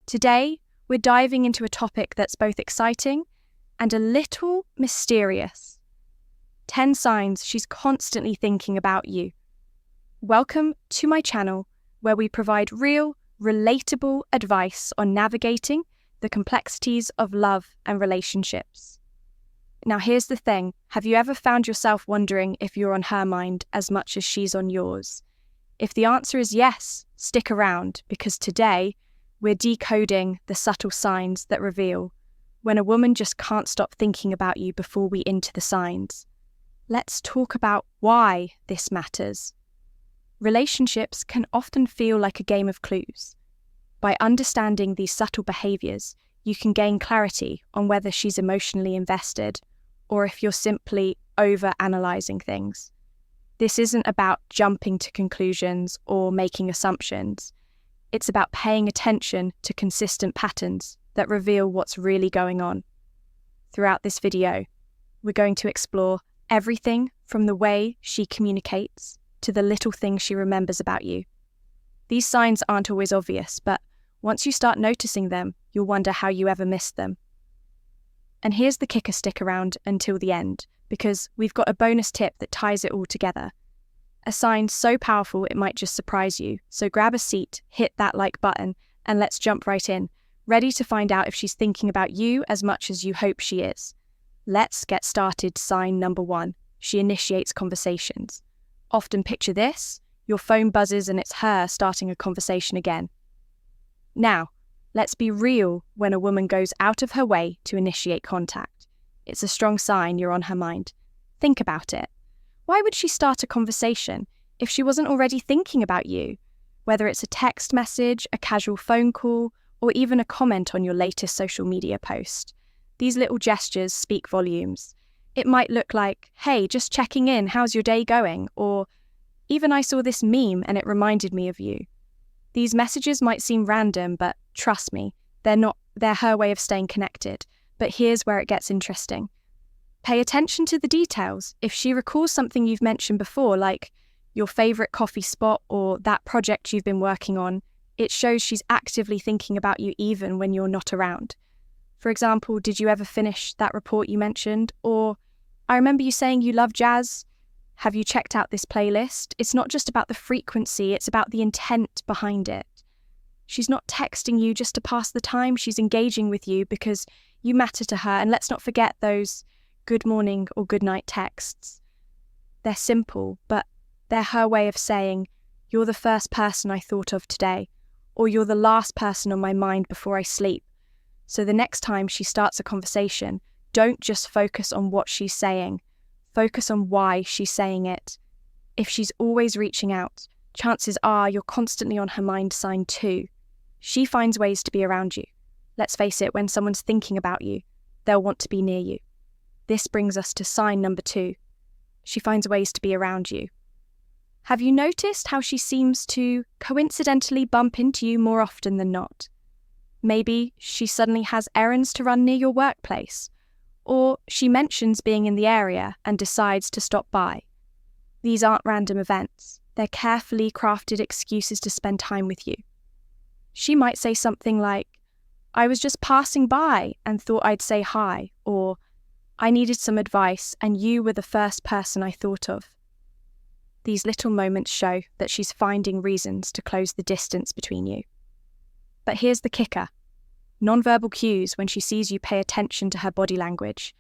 Today, we're diving into a topic that's both exciting and a little mysterious. 10 signs she's constantly thinking about you. Welcome to my channel, where we provide real, relatable advice on navigating the complexities of love and relationships. Now, here's the thing. Have you ever found yourself wondering if you're on her mind as much as she's on yours? If the answer is yes, stick around, because today we're decoding the subtle signs that reveal when a woman just can't stop thinking about you before we into the signs. Let's talk about why this matters. Relationships can often feel like a game of clues. By understanding these subtle behaviours, you can gain clarity on whether she's emotionally invested or if you're simply over-analysing things. This isn't about jumping to conclusions or making assumptions. It's about paying attention to consistent patterns that reveal what's really going on. Throughout this video, we're going to explore everything from the way she communicates to the little things she remembers about you. These signs aren't always obvious, but once you start noticing them, you'll wonder how you ever missed them. And here's the kicker: stick around until the end, because we've got a bonus tip that ties it all together. A sign so powerful it might just surprise you. So grab a seat, hit that like button, and let's jump right in, ready to find out if she's thinking about you as much as you hope she is. Let's get started. Sign number 1. She initiates conversations. Often picture this: your phone buzzes and it's her starting a conversation again. Now, let's be real. When a woman goes out of her way to initiate contact, it's a strong sign you're on her mind. Think about it. Why would she start a conversation if she wasn't already thinking about you? Whether it's a text message, a casual phone call, or even a comment on your latest social media post. These little gestures speak volumes. It might look like, "Hey, just checking in, how's your day going?" Or even, "I saw this meme and it reminded me of you." These messages might seem random, but trust me, they're not. They're her way of staying connected. But here's where it gets interesting. Pay attention to the details. If she recalls something you've mentioned before, like your favorite coffee spot or that project you've been working on, it shows she's actively thinking about you even when you're not around. For example, "Did you ever finish that report you mentioned?" Or, "I remember you saying you love jazz. Have you checked out this playlist?" It's not just about the frequency, it's about the intent behind it. She's not texting you just to pass the time, she's engaging with you because you matter to her. And let's not forget those good morning or good night texts. They're simple, but they're her way of saying, "You're the first person I thought of today," or "You're the last person on my mind before I sleep." So the next time she starts a conversation, don't just focus on what she's saying. Focus on why she's saying it. If she's always reaching out, chances are you're constantly on her mind. Sign 2. She finds ways to be around you. Let's face it, when someone's thinking about you, they'll want to be near you. This brings us to sign number 2. She finds ways to be around you. Have you noticed how she seems to coincidentally bump into you more often than not? Maybe she suddenly has errands to run near your workplace, or she mentions being in the area and decides to stop by. These aren't random events. They're carefully crafted excuses to spend time with you. She might say something like, "I was just passing by and thought I'd say hi," or "I needed some advice and you were the first person I thought of." These little moments show that she's finding reasons to close the distance between you. But here's the kicker. Nonverbal cues. When she sees you, pay attention to her body language.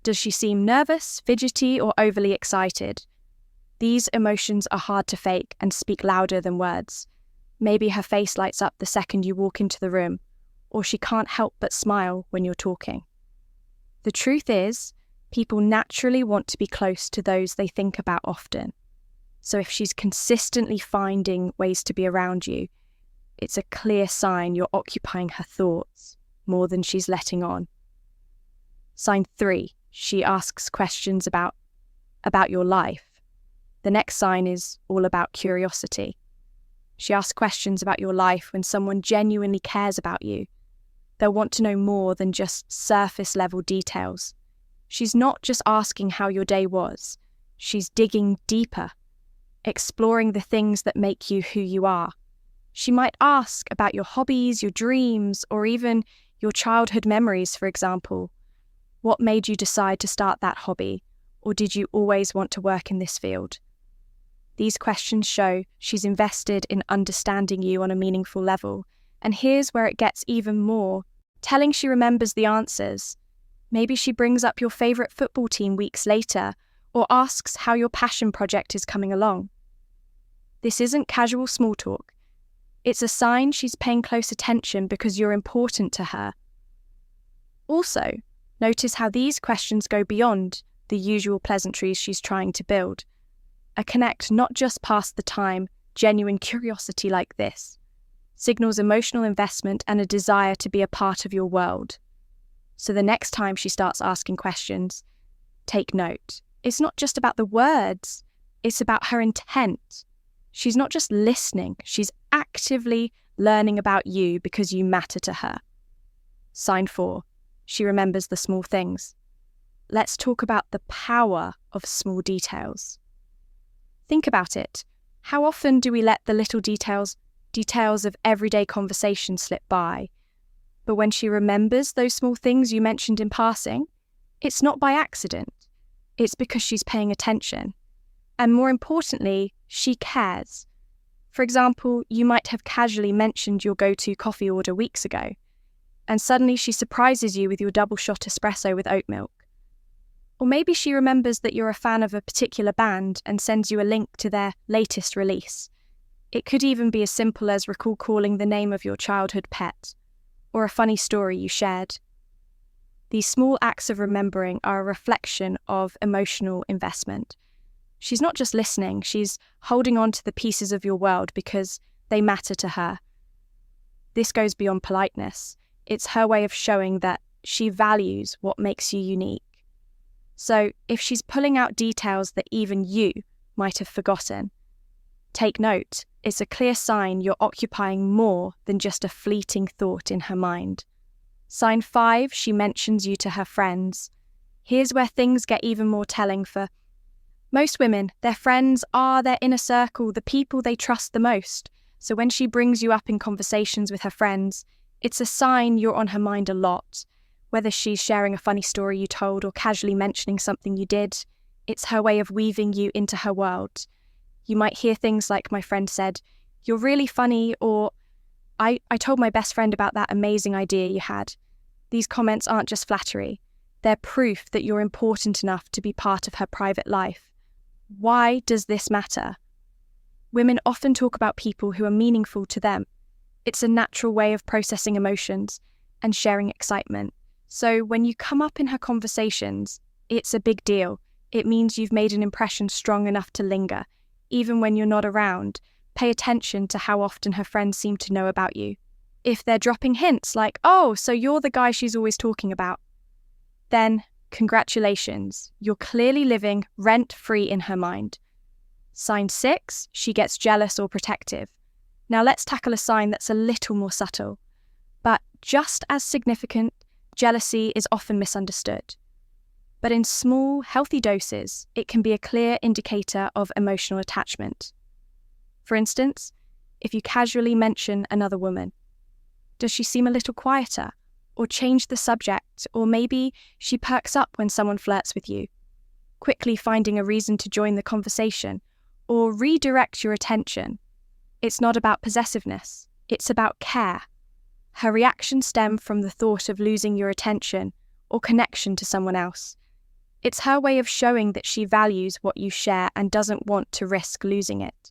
Does she seem nervous, fidgety, or overly excited? These emotions are hard to fake and speak louder than words. Maybe her face lights up the second you walk into the room, or she can't help but smile when you're talking. The truth is, people naturally want to be close to those they think about often. So if she's consistently finding ways to be around you, it's a clear sign you're occupying her thoughts more than she's letting on. Sign 3. She asks questions about your life. The next sign is all about curiosity. She asks questions about your life when someone genuinely cares about you. They'll want to know more than just surface-level details. She's not just asking how your day was. She's digging deeper, exploring the things that make you who you are. She might ask about your hobbies, your dreams, or even your childhood memories, for example. What made you decide to start that hobby? Or did you always want to work in this field? These questions show she's invested in understanding you on a meaningful level. And here's where it gets even more. Telling she remembers the answers. Maybe she brings up your favorite football team weeks later, or asks how your passion project is coming along. This isn't casual small talk. It's a sign she's paying close attention because you're important to her. Also, notice how these questions go beyond the usual pleasantries she's trying to build. A connect not just past the time, genuine curiosity like this signals emotional investment and a desire to be a part of your world. So the next time she starts asking questions, take note. It's not just about the words, it's about her intent. She's not just listening, she's actively learning about you because you matter to her. Sign 4. She remembers the small things. Let's talk about the power of small details. Think about it. How often do we let the little details of everyday conversation slip by? But when she remembers those small things you mentioned in passing, it's not by accident. It's because she's paying attention. And more importantly, she cares. For example, you might have casually mentioned your go-to coffee order weeks ago, and suddenly she surprises you with your double shot espresso with oat milk. Or maybe she remembers that you're a fan of a particular band and sends you a link to their latest release. It could even be as simple as recalling the name of your childhood pet, or a funny story you shared. These small acts of remembering are a reflection of emotional investment. She's not just listening, she's holding on to the pieces of your world because they matter to her. This goes beyond politeness. It's her way of showing that she values what makes you unique. So if she's pulling out details that even you might have forgotten, take note. It's a clear sign you're occupying more than just a fleeting thought in her mind. Sign 5, she mentions you to her friends. Here's where things get even more telling for most women. Their friends are their inner circle, the people they trust the most. So when she brings you up in conversations with her friends, it's a sign you're on her mind a lot. Whether she's sharing a funny story you told or casually mentioning something you did, it's her way of weaving you into her world. You might hear things like, my friend said, "You're really funny," or I told my best friend about that amazing idea you had. These comments aren't just flattery. They're proof that you're important enough to be part of her private life. Why does this matter? Women often talk about people who are meaningful to them. It's a natural way of processing emotions and sharing excitement. So when you come up in her conversations, it's a big deal. It means you've made an impression strong enough to linger. Even when you're not around, pay attention to how often her friends seem to know about you. If they're dropping hints like, "Oh, so you're the guy she's always talking about," then congratulations, you're clearly living rent-free in her mind. Sign 6, she gets jealous or protective. Now let's tackle a sign that's a little more subtle. But just as significant, jealousy is often misunderstood. But in small, healthy doses, it can be a clear indicator of emotional attachment. For instance, if you casually mention another woman, does she seem a little quieter, or change the subject, or maybe she perks up when someone flirts with you, quickly finding a reason to join the conversation, or redirect your attention? It's not about possessiveness, it's about care. Her reactions stem from the thought of losing your attention or connection to someone else. It's her way of showing that she values what you share and doesn't want to risk losing it.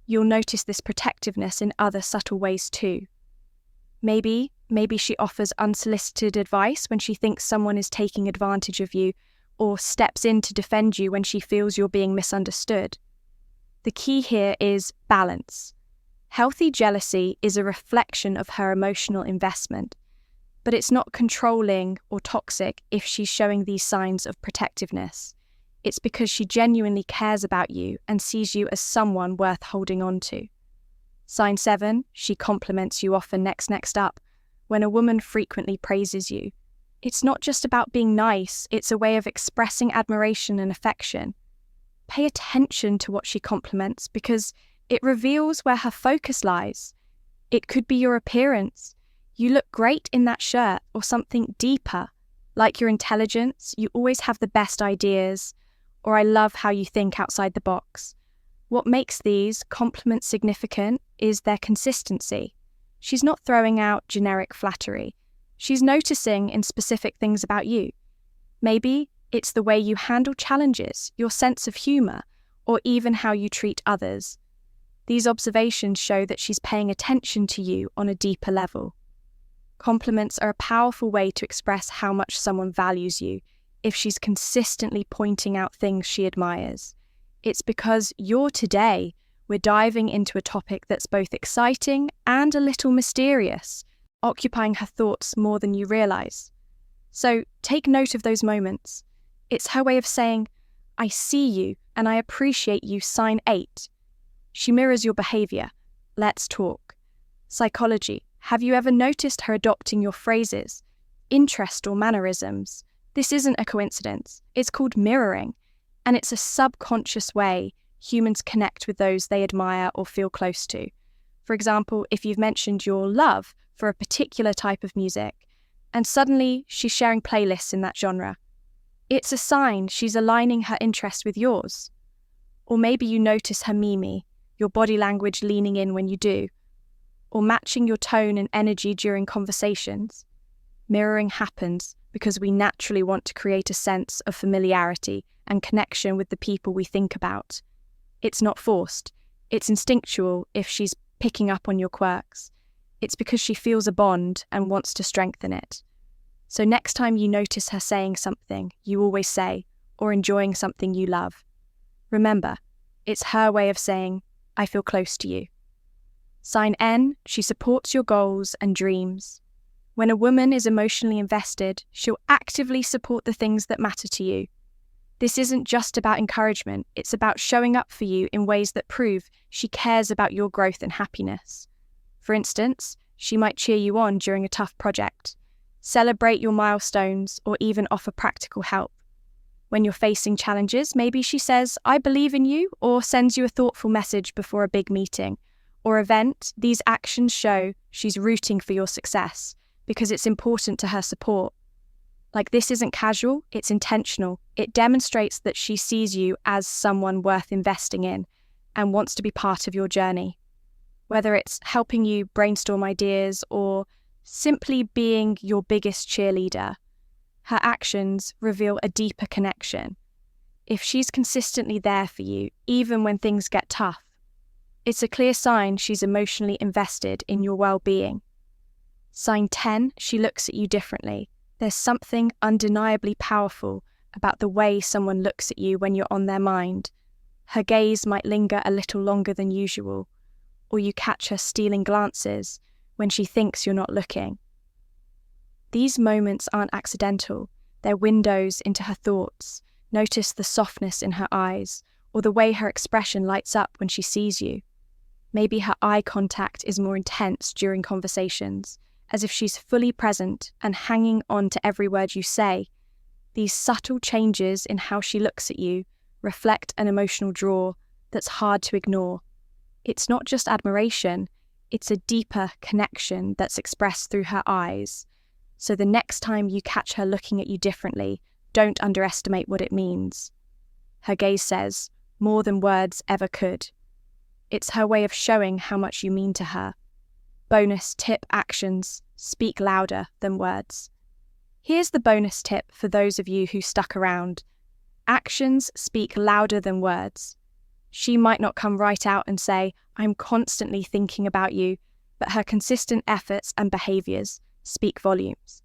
You'll notice this protectiveness in other subtle ways too. Maybe she offers unsolicited advice when she thinks someone is taking advantage of you, or steps in to defend you when she feels you're being misunderstood. The key here is balance. Healthy jealousy is a reflection of her emotional investment, but it's not controlling or toxic if she's showing these signs of protectiveness. It's because she genuinely cares about you and sees you as someone worth holding on to. Sign 7, she compliments you often next up. When a woman frequently praises you, it's not just about being nice, it's a way of expressing admiration and affection. Pay attention to what she compliments because It reveals where her focus lies. It could be your appearance. You look great in that shirt, or something deeper, like your intelligence, you always have the best ideas, or I love how you think outside the box. What makes these compliments significant is their consistency. She's not throwing out generic flattery. She's noticing in specific things about you. Maybe it's the way you handle challenges, your sense of humor, or even how you treat others. These observations show that she's paying attention to you on a deeper level. Compliments are a powerful way to express how much someone values you if she's consistently pointing out things she admires. It's because you're today, we're diving into a topic that's both exciting and a little mysterious, occupying her thoughts more than you realize. So take note of those moments. It's her way of saying, I see you and I appreciate you, sign 8. She mirrors your behavior. Let's talk. Psychology. Have you ever noticed her adopting your phrases, interest or mannerisms? This isn't a coincidence. It's called mirroring, and it's a subconscious way humans connect with those they admire or feel close to. For example, if you've mentioned your love for a particular type of music, and suddenly she's sharing playlists in that genre, it's a sign she's aligning her interest with yours. Or maybe you notice her mimi, your body language leaning in when you do, or matching your tone and energy during conversations. Mirroring happens because we naturally want to create a sense of familiarity and connection with the people we think about. It's not forced. It's instinctual if she's picking up on your quirks. It's because she feels a bond and wants to strengthen it. So next time you notice her saying something you always say, or enjoying something you love, remember, it's her way of saying, I feel close to you. Sign N, she supports your goals and dreams. When a woman is emotionally invested, she'll actively support the things that matter to you. This isn't just about encouragement, it's about showing up for you in ways that prove she cares about your growth and happiness. For instance, she might cheer you on during a tough project, celebrate your milestones, or even offer practical help. When you're facing challenges, maybe she says, I believe in you, or sends you a thoughtful message before a big meeting or event. These actions show she's rooting for your success because it's important to her support. Like, this isn't casual, it's intentional. It demonstrates that she sees you as someone worth investing in and wants to be part of your journey. Whether it's helping you brainstorm ideas or simply being your biggest cheerleader, her actions reveal a deeper connection. If she's consistently there for you, even when things get tough, it's a clear sign she's emotionally invested in your well-being. Sign 10, she looks at you differently. There's something undeniably powerful about the way someone looks at you when you're on their mind. Her gaze might linger a little longer than usual, or you catch her stealing glances when she thinks you're not looking. These moments aren't accidental. They're windows into her thoughts. Notice the softness in her eyes, or the way her expression lights up when she sees you. Maybe her eye contact is more intense during conversations, as if she's fully present and hanging on to every word you say. These subtle changes in how she looks at you reflect an emotional draw that's hard to ignore. It's not just admiration, it's a deeper connection that's expressed through her eyes. So the next time you catch her looking at you differently, don't underestimate what it means. Her gaze says, more than words ever could. It's her way of showing how much you mean to her. Bonus tip: actions speak louder than words. Here's the bonus tip for those of you who stuck around. Actions speak louder than words. She might not come right out and say, I'm constantly thinking about you, but her consistent efforts and behaviors speak volumes.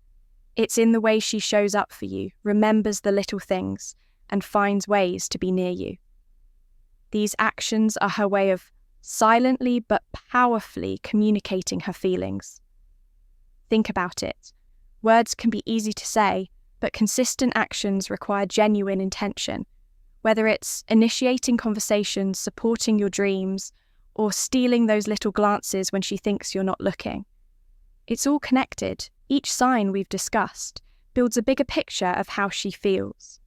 It's in the way she shows up for you, remembers the little things, and finds ways to be near you. These actions are her way of silently but powerfully communicating her feelings. Think about it. Words can be easy to say, but consistent actions require genuine intention. Whether it's initiating conversations, supporting your dreams, or stealing those little glances when she thinks you're not looking. It's all connected. Each sign we've discussed builds a bigger picture of how she feels.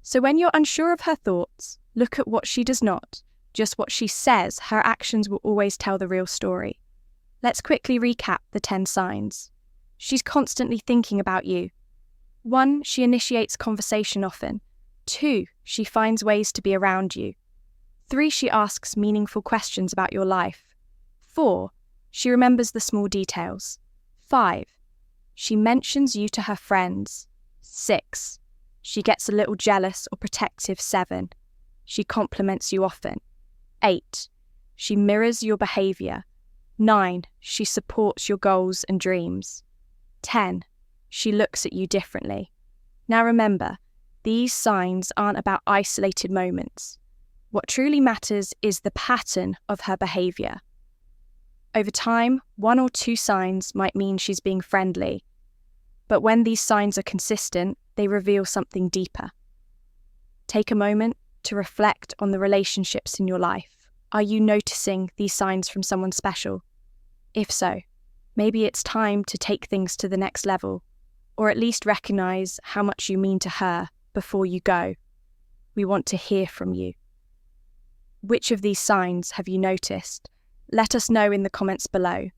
So when you're unsure of her thoughts, look at what she does not. just what she says. Her actions will always tell the real story. Let's quickly recap the 10 signs. She's constantly thinking about you. 1, she initiates conversation often. 2, she finds ways to be around you. 3, she asks meaningful questions about your life. 4, she remembers the small details. 5, she mentions you to her friends. 6, she gets a little jealous or protective. 7, she compliments you often. 8, she mirrors your behavior. 9, she supports your goals and dreams. 10, she looks at you differently. Now remember, these signs aren't about isolated moments. What truly matters is the pattern of her behavior. Over time, 1 or 2 signs might mean she's being friendly, but when these signs are consistent, they reveal something deeper. Take a moment to reflect on the relationships in your life. Are you noticing these signs from someone special? If so, maybe it's time to take things to the next level, or at least recognize how much you mean to her before you go. We want to hear from you. Which of these signs have you noticed? Let us know in the comments below.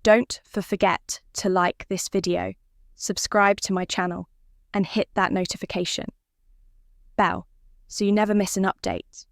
Don't forget to like this video, subscribe to my channel, and hit that notification bell so you never miss an update.